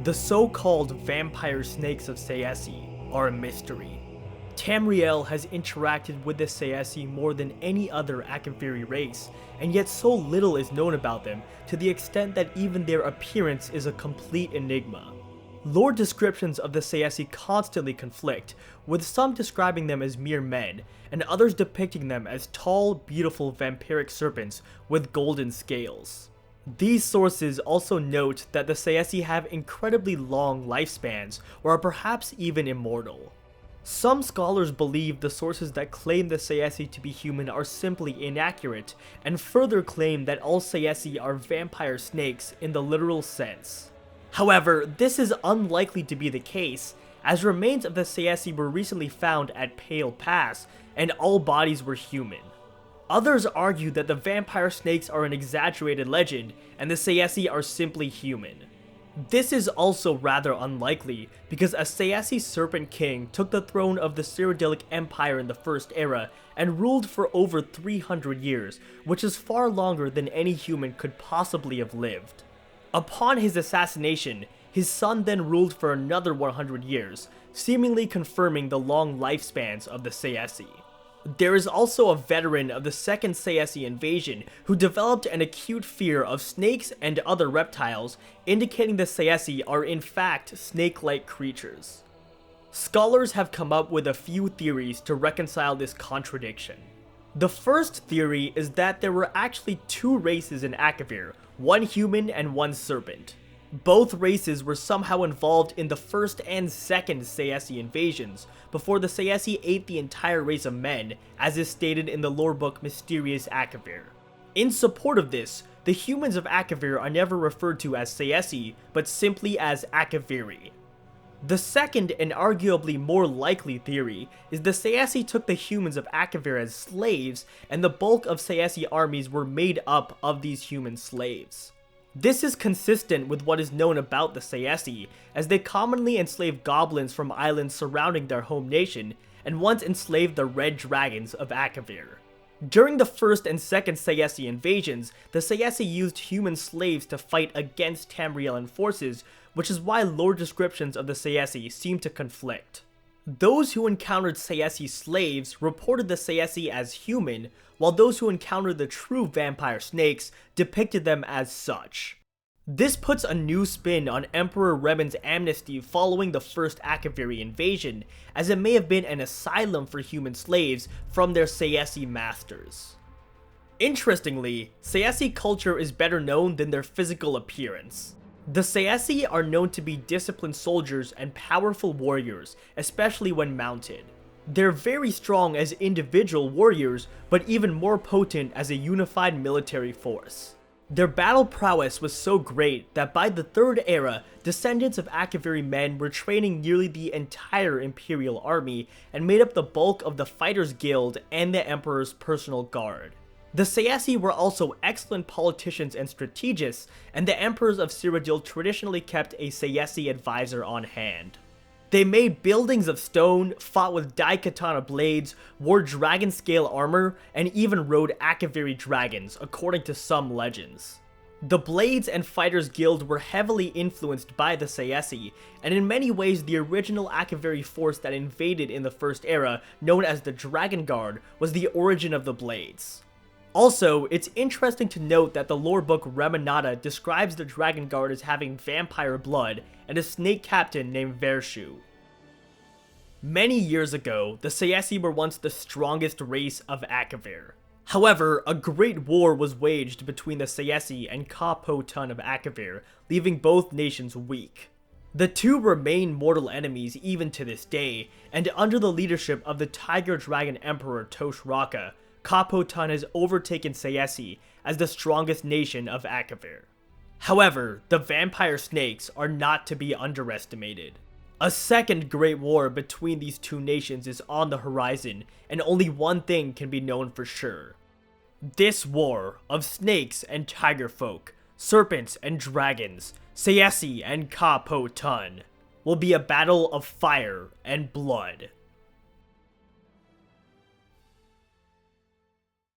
The so-called vampire snakes of Tsaesci are a mystery. Tamriel has interacted with the Tsaesci more than any other Akaviri race, and yet so little is known about them to the extent that even their appearance is a complete enigma. Lore descriptions of the Tsaesci constantly conflict, with some describing them as mere men, and others depicting them as tall, beautiful vampiric serpents with golden scales. These sources also note that the Tsaesci have incredibly long lifespans, or are perhaps even immortal. Some scholars believe the sources that claim the Tsaesci to be human are simply inaccurate, and further claim that all Tsaesci are vampire snakes in the literal sense. However, this is unlikely to be the case, as remains of the Tsaesci were recently found at Pale Pass, and all bodies were human. Others argue that the vampire snakes are an exaggerated legend, and the Tsaesci are simply human. This is also rather unlikely, because a Tsaesci Serpent King took the throne of the Cyrodiilic Empire in the First Era, and ruled for over 300 years, which is far longer than any human could possibly have lived. Upon his assassination, his son then ruled for another 100 years, seemingly confirming the long lifespans of the Tsaesci. There is also a veteran of the second Tsaesci invasion who developed an acute fear of snakes and other reptiles, indicating the Tsaesci are in fact snake-like creatures. Scholars have come up with a few theories to reconcile this contradiction. The first theory is that there were actually two races in Akavir, one human and one serpent. Both races were somehow involved in the first and second Tsaesci invasions, before the Tsaesci ate the entire race of men, as is stated in the lore book Mysterious Akavir. In support of this, the humans of Akavir are never referred to as Tsaesci, but simply as Akaviri. The second and arguably more likely theory is the Tsaesci took the humans of Akavir as slaves, and the bulk of Tsaesci armies were made up of these human slaves. This is consistent with what is known about the Tsaesci, as they commonly enslave goblins from islands surrounding their home nation, and once enslaved the red dragons of Akavir. During the first and second Tsaesci invasions, the Tsaesci used human slaves to fight against Tamrielian forces, which is why lore descriptions of the Tsaesci seem to conflict. Those who encountered Tsaesci slaves reported the Tsaesci as human, while those who encountered the true vampire snakes depicted them as such. This puts a new spin on Emperor Remen's amnesty following the first Akaviri invasion, as it may have been an asylum for human slaves from their Tsaesci masters. Interestingly, Tsaesci culture is better known than their physical appearance. The Tsaesci are known to be disciplined soldiers and powerful warriors, especially when mounted. They're very strong as individual warriors, but even more potent as a unified military force. Their battle prowess was so great that by the Third Era, descendants of Akaviri men were training nearly the entire Imperial army and made up the bulk of the Fighters Guild and the Emperor's personal guard. The Tsaesci were also excellent politicians and strategists, and the emperors of Cyrodiil traditionally kept a Tsaesci advisor on hand. They made buildings of stone, fought with daikatana blades, wore dragon-scale armor, and even rode Akaviri dragons, according to some legends. The Blades and Fighters Guild were heavily influenced by the Tsaesci, and in many ways the original Akaviri force that invaded in the First Era, known as the Dragon Guard, was the origin of the Blades. Also, it's interesting to note that the lore book Remenata describes the Dragon Guard as having vampire blood and a snake captain named Vershu. Many years ago, the Tsaesci were once the strongest race of Akavir. However, a great war was waged between the Tsaesci and Ka Po Tun of Akavir, leaving both nations weak. The two remain mortal enemies even to this day, and under the leadership of the Tiger Dragon Emperor Tosh Raka, Ka Po Tun has overtaken Tsaesci as the strongest nation of Akavir. However, the vampire snakes are not to be underestimated. A second great war between these two nations is on the horizon, and only one thing can be known for sure. This war of snakes and tiger folk, serpents and dragons, Tsaesci and Ka Po Tun, will be a battle of fire and blood.